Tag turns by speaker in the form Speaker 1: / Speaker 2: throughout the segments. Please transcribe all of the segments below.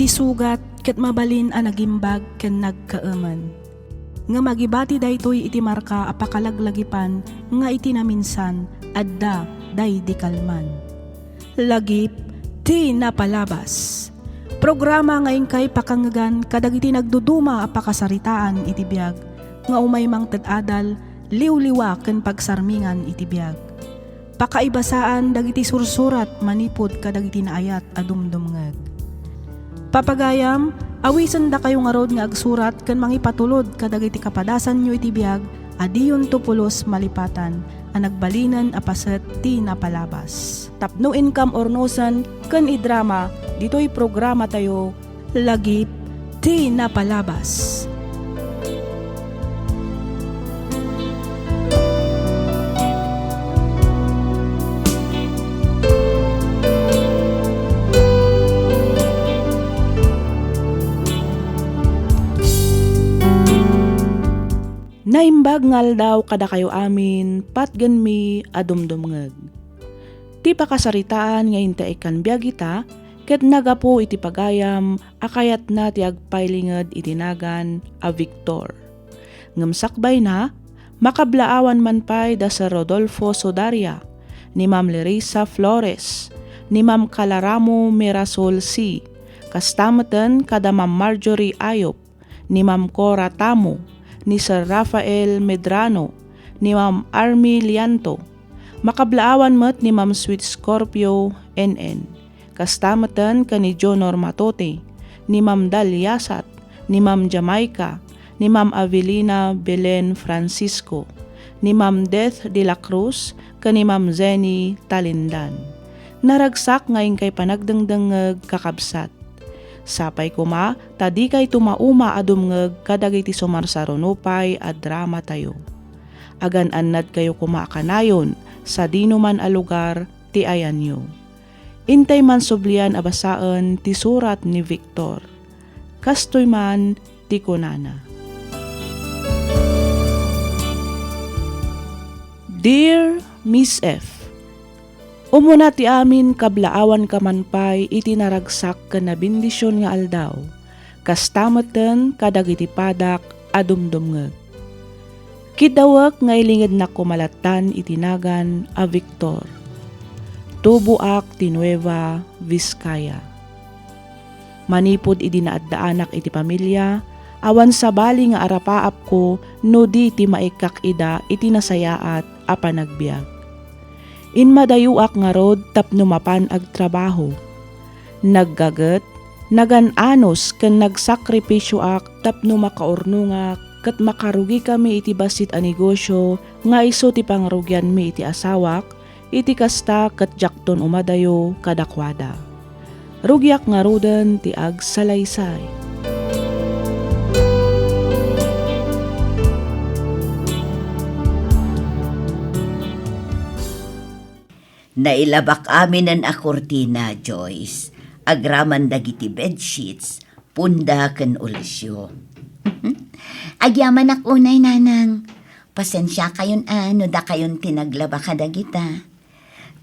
Speaker 1: iti sugat ket mabalin a nagimbag ken nagkaaman. Nga magibati daytoy iti marka apakalaglagipan nga iti naminsan adda day di kalman. Lagip ti napalabas. Programa nga ingkay pakangagan kadagiti nagduduma a pakasaritaan iti biag nga umay mang ted-adal liwliwa ken pagsarmingan iti biag. Pakaibasaan dagiti sursurat manipod kadagiti naayat a dumdumngeg. Papagayam, awisen da kayo nga rod nga agsurat ken mangipatulod kadagiti kapadasan nyo iti biag adiyon tupulos malipatan a nagbalinan a paset ti napalabas. Tapno income or nosan ken idrama ditoy programa tayo lagip ti napalabas. Naimbag ngal daw kada kayo amin, patgan mi adumdumngeg. Ti pakasaritaan nga inta ikan biyagita, ket nagapo iti pagayam, akayat na ti agpailinged itinagan a Victor. Ngamsakbay na, makablaawan man pay da sa Rodolfo Sodaria, ni Ma'am Larissa Flores, ni Ma'am Calaramo Mirasol C, kastamatan kada Ma'am Marjorie Ayop, ni Ma'am Cora Tamo, ni Sir Rafael Medrano, ni Ma'am Army Lianto, makablaawan met ni Ma'am Sweet Scorpio NN, kastamatan ka ni Jonor Matote, ni Ma'am Dalyasat, ni Ma'am Jamaica, ni Ma'am Avelina Belen Francisco, ni Ma'am Death de la Cruz, ka ni Ma'am Zenny Talindan. Naragsak ngayon kay panagdangdangeg kakabsat. Sapay kuma, tadi kay tumauma adumngeg kadagiti sumarsarunupay a drama tayo. Agan annad kayo kumakanayon sa dinuman a lugar ti ayan nyo. Intay man sublian abasaan ti surat ni Victor. Kastoy man ti kunana. Dear Miss F, umuna ti amin kablaawan kamanpay iti naragsak ken na bendisyon nga aldaw, kastameten kadagiti padak adumdumngeg. Kidawak nga ilinged na kumalatan itinagan a Victor. Tubuak ti Nueva Vizcaya. Manipod idi naaddaanak iti pamilya, awan sa bali nga arapaap ko no di ti maikak ida iti nasayaat a panagbiag. Inmadayuak nga rod tapno mapan ag trabaho. Naggaget, nagananos ken nagsakripisyo ak tapno makaurnungak ket makarugi kami iti basit a negosyo nga iso ti pangrugyan mi iti asawak, iti kasta ket jakton umadayo kadakwada. Rugyak nga roden ti ag salaysay.
Speaker 2: Nailabak amin ang akortina, Joyce. Agraman dagiti bedsheets, punda ken ulisyo. Agyaman ak unay, nanang. Pasensya kayon ano da kayon tinaglaba kadagita.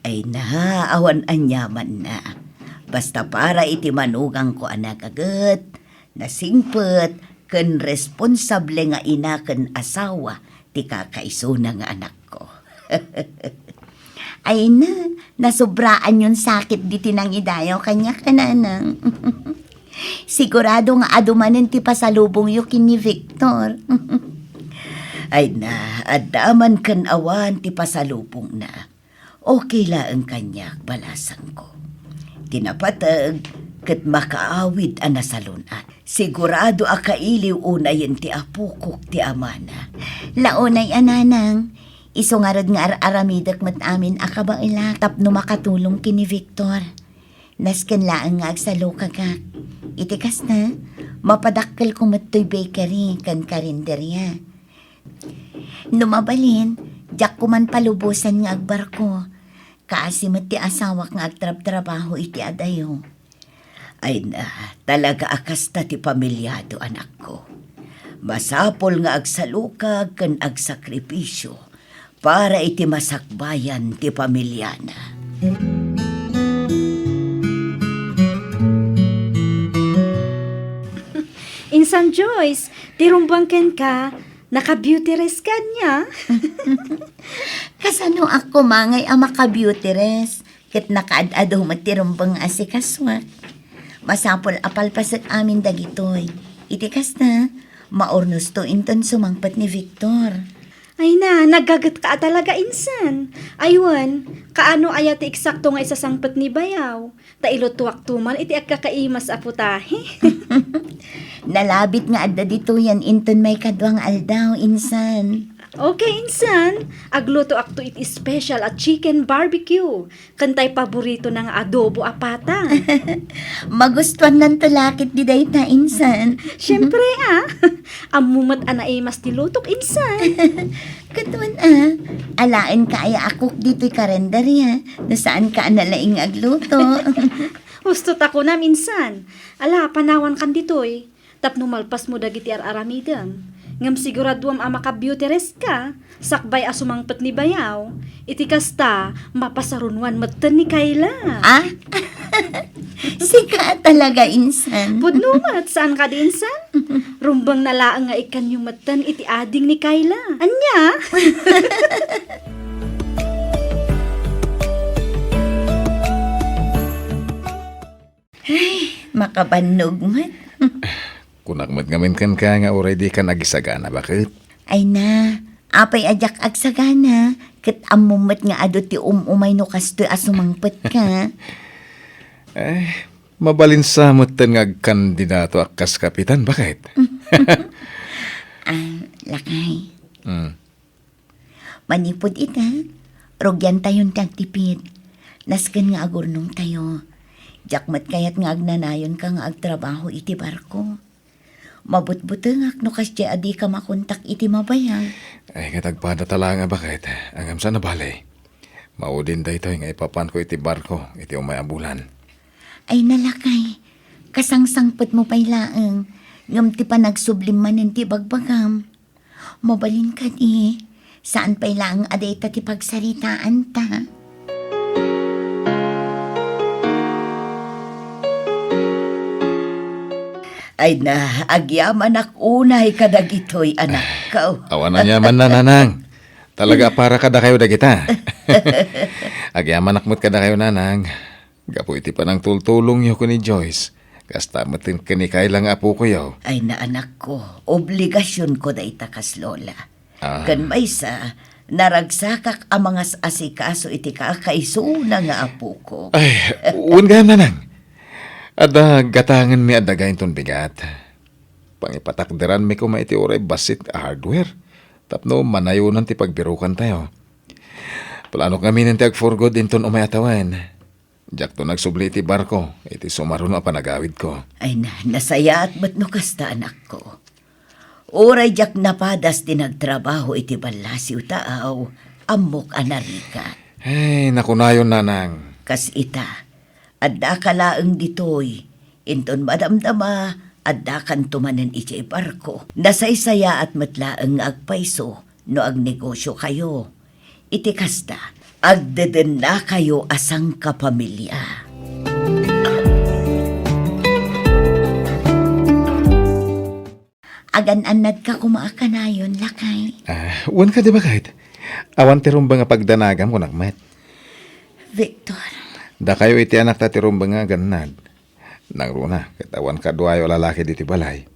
Speaker 2: Ay na, awan anyaman na. Basta para iti manugang ko anak agad, nasingpet, ken responsable nga ina ken asawa, ti kakaiso na nga anak ko. Ay na, nasubraan yung sakit di tinang idayaw kanya kananang. Sigurado nga adumanin ti pasalubong yukin ni Victor. Ay na, adaman kan awan ti pasalubong na. Okay lang kanya balasan ko. Tinapatag, kat makaawid ang nasalunat. Sigurado akailiw unayin ti apukok ti amana. Launay ananang, iso nga rod nga aramidak mat amin akabaila tapno makatulong kini Victor. Nasken laang nga agsalo kagak. Itikas na, mapadakkel ko mattoy bakery kan karinderya. Numabalin, jak ko man palubusan nga agbarko. Kaasi mat ti asawak nga agtrab-trabaho iti adayo. Ay na, talaga akasta ti pamilyado anak ko. Masapol nga agsalukag kan agsakripisyo para iti masakbayan ti pamilyana.
Speaker 3: Insan Joyce, tirumbangken ka, naka-beauty rest ka niya.
Speaker 2: Kasano ako mangay ang maka-beauty rest, ket nakaad-ado matirumbang asikaswat. Masapol apalpasat amin dagitoy. Itikas na, maornos to inton sumangpat ni Victor.
Speaker 3: Ay na, nagagat ka talaga insan. Aywan, kaano ayat eksakto nga isasangpat ni Bayaw. Tailo tuwak tuman, iti agkakaimas aputahe.
Speaker 2: Nalabit nga adda dito yan inton may kadwang aldaw, insan.
Speaker 3: Okay, insan. Agluto akto iti special at chicken barbecue. Kantay paborito ng adobo apata.
Speaker 2: Magustuhan ng talakit di day na, insan.
Speaker 3: Siyempre amumat anaimas ti lutok insan.
Speaker 2: Katuan alain ka aya akok dito'y karendarya, na saan ka analaing agluto.
Speaker 3: Hustot ako na minsan. Ala, panawan kan ditoy. Tapno malpas mo dagiti aramidang. Ngam siguraduam maka-beauty rest ka. Sakbay asumangpet ni Bayaw. Iti kasta, mapasarunwan matan ni Kayla.
Speaker 2: Ah? Sika talaga, insan.
Speaker 3: Pudnumat, saan ka di insan? Rumbang nalaang nga ikan yung matan iti ading ni Kayla. Anya?
Speaker 2: Makabanog mat.
Speaker 4: Kunakmat ngamin kan ka nga already ka nagisagana, bakit?
Speaker 2: Ay na, apay ajak agsagana. Kat amumat nga ado ti umay no kastoy asumangpet ka.
Speaker 4: Mabalin sa mutan nga kandidato akas kapitan, bakit?
Speaker 2: Lakay.
Speaker 4: Hmm.
Speaker 2: Manipod ita. Rogyan tayon tagtipid. Nasken nga agurnong tayo. Jakmat kayat nga agnanayon ka nga agtrabaho iti barko. Mabutbutengak no kasya adi ka makontak iti mabayag.
Speaker 4: Ay, katagpada tala nga, bakit? Angam sa nabalay. Maudin da ito nga ipapan ko iti barko, iti umay abulan.
Speaker 2: Ay nalakay. Kasangsangpet mo pa'y laeng. Ngam ti pa nagsublim manin ti bagbagam. Mabalin ka di. Saan pa'y laeng aday ta ti pagsaritaan ta? Ay na, agyaman ak unay kadagitoy anak ko.
Speaker 4: Awan na yaman na, nanang. Talaga para kada kayo da kita. Agyaman akmot kada kayo, nanang. Gapo iti pa ng tultulong yo ko ni Joyce. Kasta matin kanikay lang apo ko yo.
Speaker 2: Ay na anak ko, obligasyon ko da itakas lola.
Speaker 4: Ah.
Speaker 2: Kan may sa, naragsakak ang mga asikaso iti kakaisuna nga apo ko.
Speaker 4: Ay, uwan gayam, nanang. Ada gatangan mi adagayin ton bigat. Pangipatakderan mi ko maiti oray basit hardware. Tapno manayunan ti pagbirukan tayo. Plano kami nanti agforgod inton umayatawan. Jak to nagsubli iti barko, iti sumaruno a panagawid ko.
Speaker 2: Ay na, nasaya at ba't no kasta anak ko. Oray jak napadas ti nagtrabaho iti balasiw taaw, amok anarika.
Speaker 4: Ay, nakunayon, nanang.
Speaker 2: Kas ita, adda kalaeng ditoy, inton madamdama, adda kan tumanen iti barko. Nasaysaya at matlaeng agpaiso, no agnegosyo kayo. Iti kasta, agdeden na kayo asang kapamilya. Agan-anad ka kumaakanayon, lakay.
Speaker 4: Uwan ka di ba kahit? Awan ti rumba nga pagdanagam ko nakmet.
Speaker 2: Victor,
Speaker 4: Da kayo iti anak ta ti rumba nga ganad. Nang runa, katawan ka duwayo lalaki di ti balay.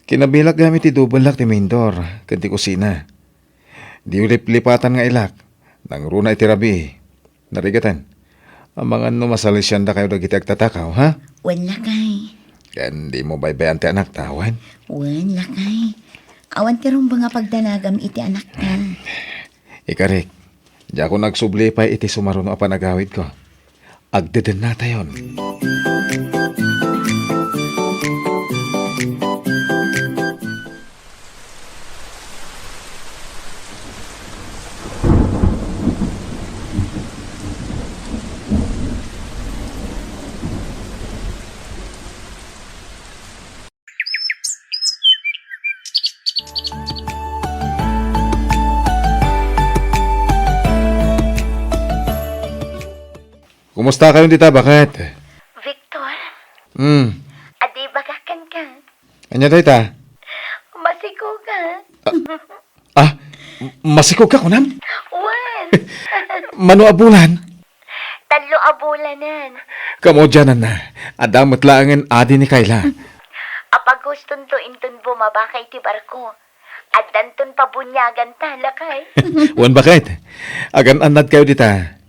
Speaker 4: Kinabilak gamit ti dubalak ti mindor, kanti kusina. Di ulip-lipatan nga ilak. Nang runa iti rabi. Narigatan. Ang mga masalisyan da kayo dagiti agtatakaw, ha?
Speaker 2: wan lakay.
Speaker 4: Kan di mo baybayan ti anak tawan.
Speaker 2: Wan lakay. Awan ti rum nga pagdanagam iti anak ka.
Speaker 4: Ikarik, di ako nagsubli pa iti sumaruno a panagawid ko. Agdeden na tayon. Kumusta kayo dita, bakit?
Speaker 2: Victor,
Speaker 4: Hmm,
Speaker 2: adi bagakan ka.
Speaker 4: Anya day ta?
Speaker 2: Masiko ka.
Speaker 4: Masikog ka kunam?
Speaker 2: Wan.
Speaker 4: Mano abulan?
Speaker 2: Talo abulanan.
Speaker 4: Kamo dyanan na. Adamot laangan adi ni Kayla.
Speaker 2: Apag guston to intun bumaba kay ti barko. At danton pabunyagan talakay.
Speaker 4: Wan bakit? Agan anad kayo dita.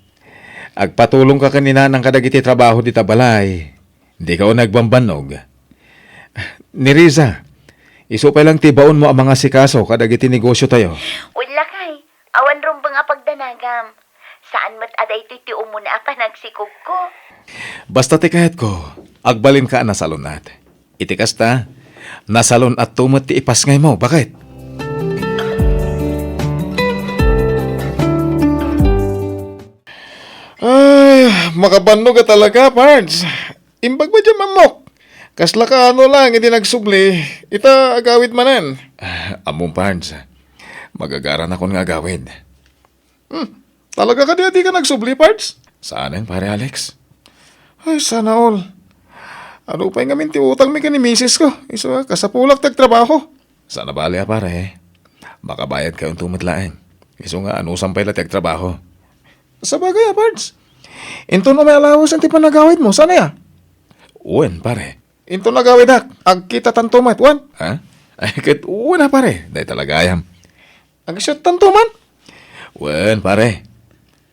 Speaker 4: Agpatulong ka kanina ng kadagiti trabaho dita balay. Di ka o nagbambanog. Ni Riza, isupay lang tibaon mo ang mga sikaso kadagiti negosyo tayo.
Speaker 2: Wala kay. Awan rum ba nga pagdanagam. Saan mat aday ti umuna pa nagsikog ko.
Speaker 4: Basta ti kahit ko, agbalin ka na salonat. Itikas ta, nasalon at tumot ti ipasngay mo. Bakit? Ay, makabanog ka talaga, Pards. Imbag ba dyan mamok? Kasla ka ano lang, hindi nagsubli. Ita agawid manan. Among Pards, magagaran akong nga agawid. Talaga ka di ka nagsubli, Pards? Saanin, pare Alex? Ay, sana all. Ano pa yung ti utang mi ka ni misis ko? Iso kasapulak tagtrabaho. Sana bali pare. Makabayad kayong tumatlaeng. Iso nga ano sampay la tagtrabaho. Sa bagay Pards. Into na may alawos ang tipanagawid mo. Sana ya? Uwan pare. Into nagawid ak. Agkita tantumat. Uwan. Ha? Ay kit uwan na pare. Dahil talaga ayam. Agsyot tantuman? Uwan pare.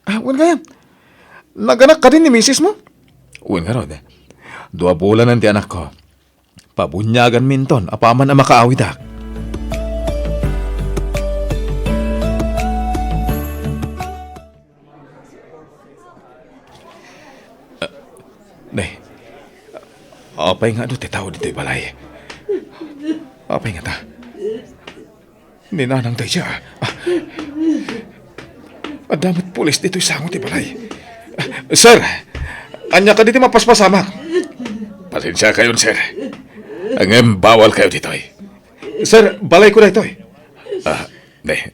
Speaker 4: Uwan kayam. Naganak ka din ni misis mo? Uwan ka rod. 2 bulan ang ti anak ko. Pabunyagan minton, apaman ang makaawid ak. Nay, apay nga doon ti tao dito'y balay. Apay nga ta. Ninanang tayo siya. Adamot pulis dito'y sango ti balay. Sir, anya ka dito mapaspasamak. Pasensya kayo, sir. Ang bawal kayo dito eh. Sir, balay ko na ito eh.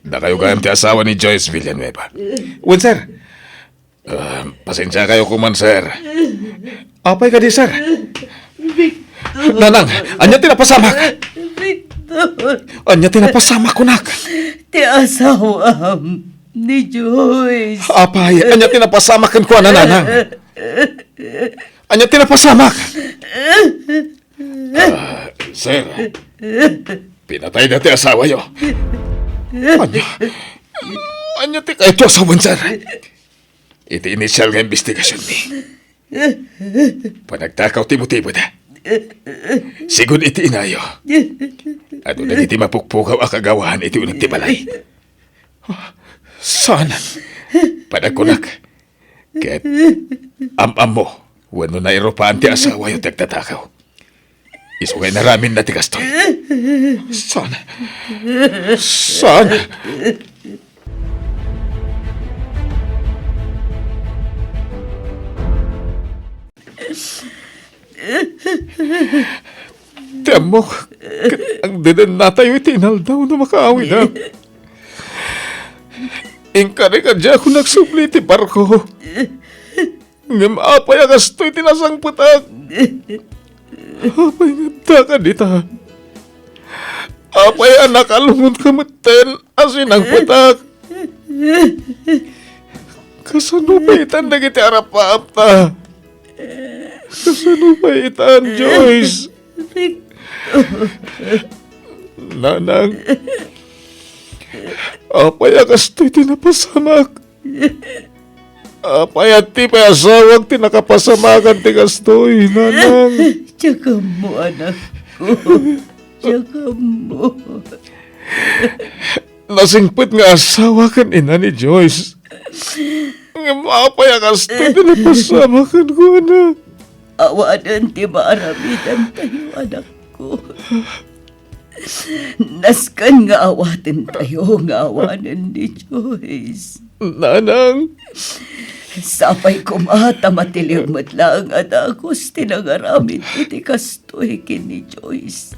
Speaker 4: Da kayo gayam ti asawa ni Joyce Villanueva. Wen, sir. Pasensya kayo kuman, sir. Apay ka di, sir. Nanang, anya tinapasamak. Anya tinapasamak kunak.
Speaker 2: Ti asawam ni Joyce.
Speaker 4: Apay, anya tinapasamakan ko, nanang. Anya tinapasamak. Sir, pinatay na ti asawa yo. Anya ti kayo ti asawan, sir. Iti initial nga investigasyon ni. Panagtakaw ti motibo da. Sigun iti inayo. Ano na iti mapukpukaw ang kagawahan iti unang ti balay. Sana. Panagkunak. Ket am mo. Wano na iropaan ti asawa yung tagtatakaw. Isungay na ramin na ti kastoy. Sana. Sana. Tiyamo, ang dinan na tayo itinaldaw na makaawi na. Ingkari ka dyan ako nagsubli ti barko. Ngam apay akastoy tinasang putak. Apay nga ka dita. Apay anak alungon kamuten asin ang putak. Kasanupaitan na kiti arap-aap ta. Kasanupaitan, Joyce. Nanang. Apay akastoy tinapasamak. Apay at ti pasawag tinakapasamakan ti kastoy, nanang.
Speaker 2: Tsaka mo, anak ko. Tsaka mo.
Speaker 4: Nasingpit nga asawa kan ina ni Joyce. Nga apay akastoy tinapasamakan ko, anak.
Speaker 2: Awanan ti maaramitan tayo, anak ko. Naskan nga awatin tayo, nga awanan ni Joyce.
Speaker 4: Nanang.
Speaker 2: Sapay kumata matiliwmat lang at akos tinangaramit iti kastoy kini Joyce.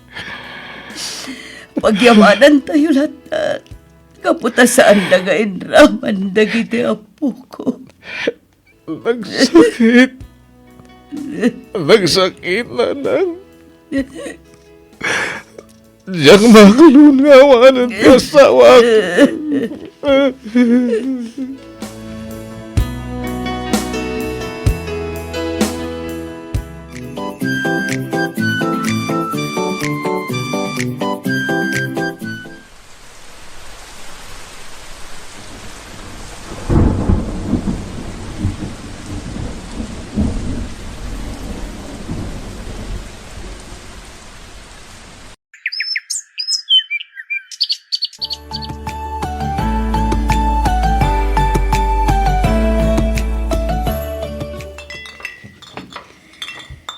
Speaker 2: Pagyamanan tayo lahat. Kaputa saan nagain raman dagiti apo ko.
Speaker 4: Nagsakit. Nagsakit, nanang. Diyak makalun nga wanan kasawa.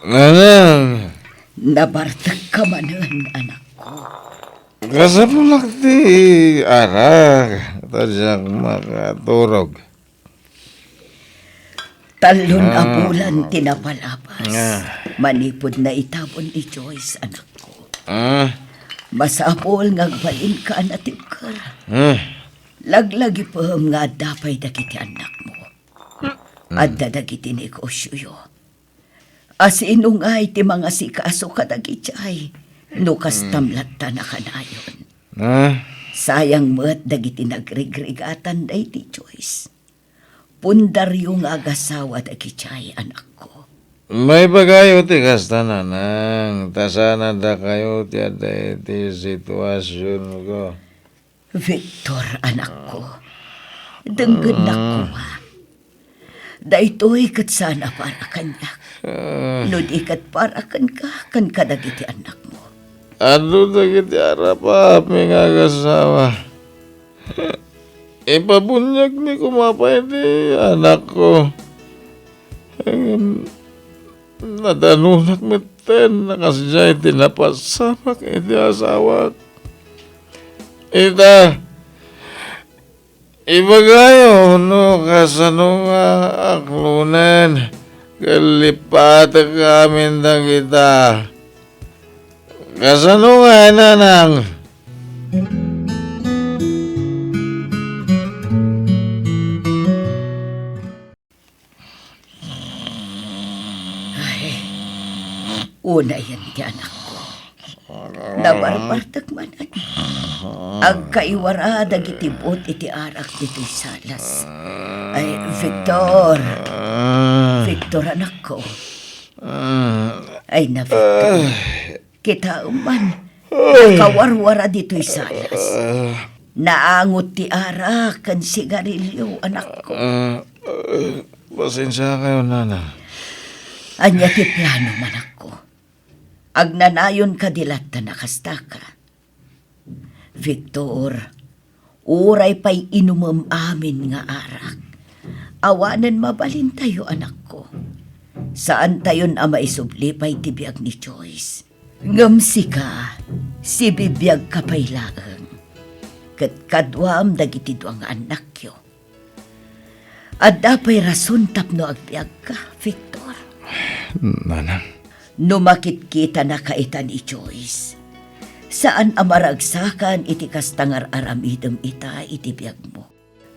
Speaker 4: Nanang,
Speaker 2: Nabartag ka manan, anak.
Speaker 4: kasapulak ti arag. Tadyak makaturog.
Speaker 2: Talon a bulan tinapalapas.
Speaker 4: Ah.
Speaker 2: Manipod na itabon ni Joyce, anak ko.
Speaker 4: Ah,
Speaker 2: Masapol ngagbalin ka anatib ka.
Speaker 4: ah,
Speaker 2: Laglagi pa nga dapay dagiti anak mo. At dadagiti negosyo yo. As inungay ti mga sikaso kadagitay. Nukas tamlatta na kanayon.
Speaker 4: ah.
Speaker 2: Sayang mo't dagiti nagrigrigatan day ti Joyce. Pundaryo nga agasawa dagitay anak ko.
Speaker 4: May bagayo ti kasta nanang. Tasana da kayo ti aday ti sitwasyon ko.
Speaker 2: Victor, anak ko. Dengged na ko ha. Daytoy kat sana para kanya. No di kat para kan ka, kan kadagiti anak mo.
Speaker 4: Ano na kiti arapa, may nga kasawa. Ipabunyag mi kumapay di anak ko. Nadanunak mi ten, nakasjay tinapasamak iti asawa. Ita, ibagayo no kasano nga aklunan. Kalipat kami ng kita. Kasano nga nanang?
Speaker 2: Una yan ti anak ko. Nabarbartag manan. Ag kaiwara dagiti bot iti arak dito'y salas. Ay, Victor. Victor, anak ko. Ay na, Victor. Kita man. Nakawarwara dito'y salas. Naangot ti arak kan sigarilyo, anak ko.
Speaker 4: Pasensya kayo, nanang.
Speaker 2: Anya ti plano, manak ko. Agnanayon ka dilat na nakasta ka. Victor, uray pa'y inumam amin nga arak. Awanan mabalin tayo, anak ko. Saan tayon ama isubli pa'y tibiyag ni Joyce? Ngamsi ka, si bibiyag ka pa'y laang. Kat kadwam dagiti duang anak yo. At dapay rason tapno agbiag ka, Victor.
Speaker 4: Nanang.
Speaker 2: Numakit kita na kaitan ni Joyce. Saan amaragsakan iti kastangar aramidem ita iti biyag mo.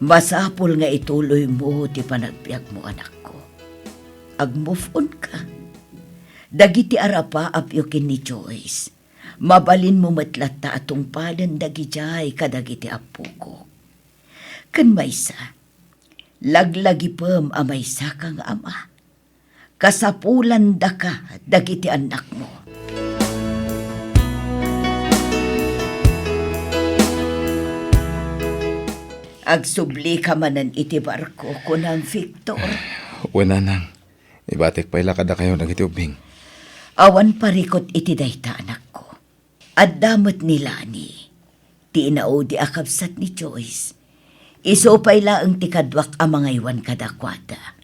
Speaker 2: Masapul nga ituloy mo ti panagbiag mo, anak ko. Ag-move on ka. Dagiti arapa apyokin ni Joyce. Mabalin mo matlata atong palan dagijay kadagiti apo ko. Kan maysa, laglagi pem amaysa kang ama. Kasapulan da ka dagiti anak mo. Agsubli ka manan iti barko kunang Victor.
Speaker 4: Wala nang. Ibatik pa'y lakada kayo nagiti ubing.
Speaker 2: Awan parikot iti dayta anak ko. At damot nila ni. Tinao di akabsat ni Joyce. Isopay laang tikadwak ang mga iwan kadakwada.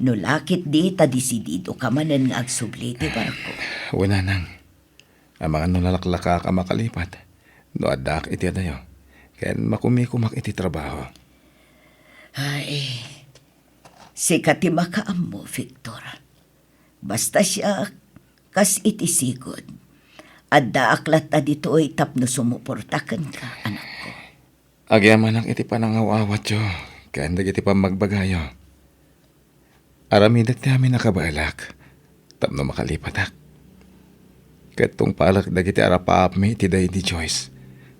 Speaker 2: No lakit di tadisidido ka manan nga agsubli ti barko.
Speaker 4: Wala nang. Ang mga nalalaklaka ka makalipat. No adak iti adayo. Kaya makumikumak iti trabaho.
Speaker 2: Ay, si katimakaam mo, Victor. Basta siya kas iti sigod. At daaklat ta dito ay tapno sumuportakan ka, anak ko.
Speaker 4: Agyaman ang iti panangawawat yo. Kaya iti pa magbagayo. Aramidat ti amin nakabalak. Tapno makalipatak. Katong palak dagiti arapaap mi iti day di Joyce.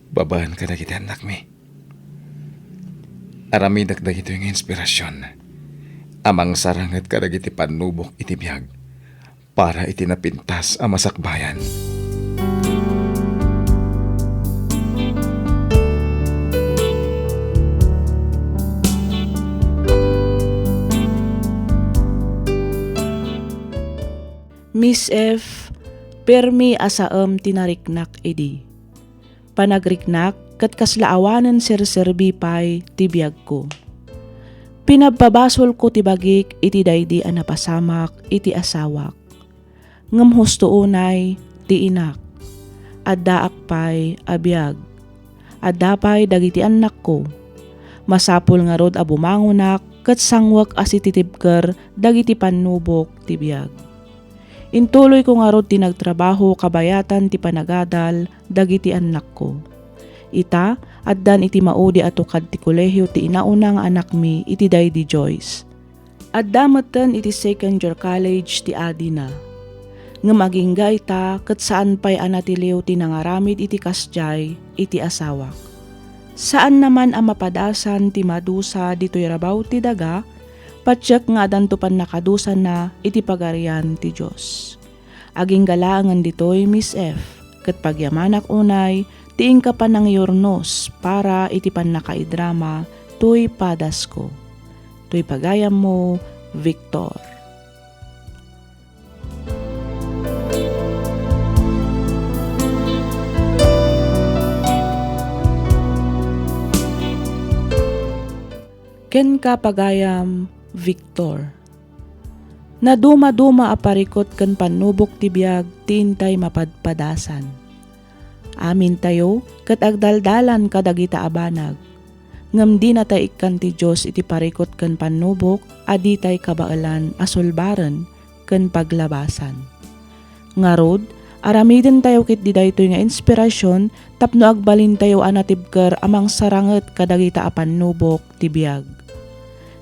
Speaker 4: Babahan ka dagiti anak mi. Aramidak dagito yung inspirasyon. Amang sarangat ka dagiti panubok iti biyag para iti napintas ang masakbayan.
Speaker 1: Miss F, permi asaem tinariknak idi. Panagriknak kat kaslaawanan serserbi pay ti biag ko. Pinababasol ko ti bagik iti daydi a napasamak iti asawak. Ngem husto unay ti inak. Adda akpay abiyag. Adda pay dagiti anak ko. Masapul nga rod a bumangunak kat sangwak as ititibker dagiti panubok ti biag. Intuloy ko nga rod tinagtrabaho kabayatan ti panagadal dagiti anak ko. Ita, addan iti maudi atukad ti kolehiyo ti inauna nga anak mi iti daydi Joyce. Addamatan iti second year college ti Adina. Nga magingga ita kat saan pa'y anatiliw ti nangaramid iti kasjay iti asawak. Saan naman ang mapadasan ti madusa dito'y rabaw ti daga, patsyak nga adantupan nakadusan na iti pagarian ti Diyos. Aging galangan dito'y Miss F, kat pagyamanak unay, tiing ka pa ng yornos para iti pan nakaidrama, tuy padas ko. Tuy pagayam mo, Victor. Ken ka pagayam, Victor. Na duma-duma aparikot kan panubok ti biag tintay mapadpadasan. Amin tayo kat agdaldalan kadagita abanag. Ngam di na taikan ti Diyos iti parikot kan panubok aditay kabaalan asulbaran kan paglabasan. Ngarod, aramiden tayo kit di daytoy nga inspirasyon tapno agbalin tayo anatibker amang saranget kadagita a panubok ti biag.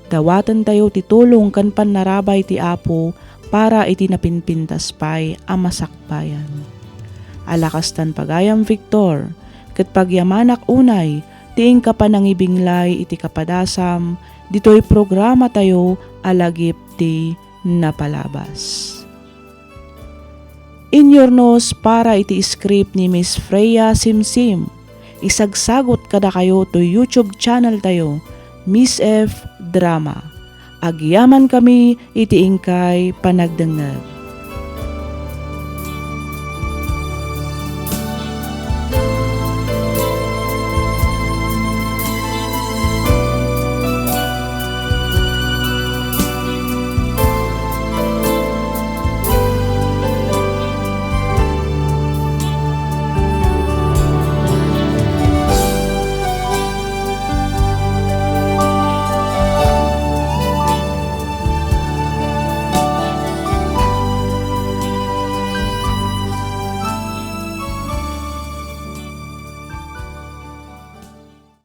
Speaker 1: Dawatan tayo titulong kan panarabay ti Apo para iti napinpintas pay ang masakbayan. Alakas tan pagayam Victor, ket pagyamanak unay, tiing ka pa nang ibinglay iti kapadasam, dito'y programa tayo alagip ti napalabas. In your nose para iti script ni Miss Freya Simsim, isagsagot kada kayo to YouTube channel tayo, Miss F Drama. Agyaman kami iti ingkay panagdengeg.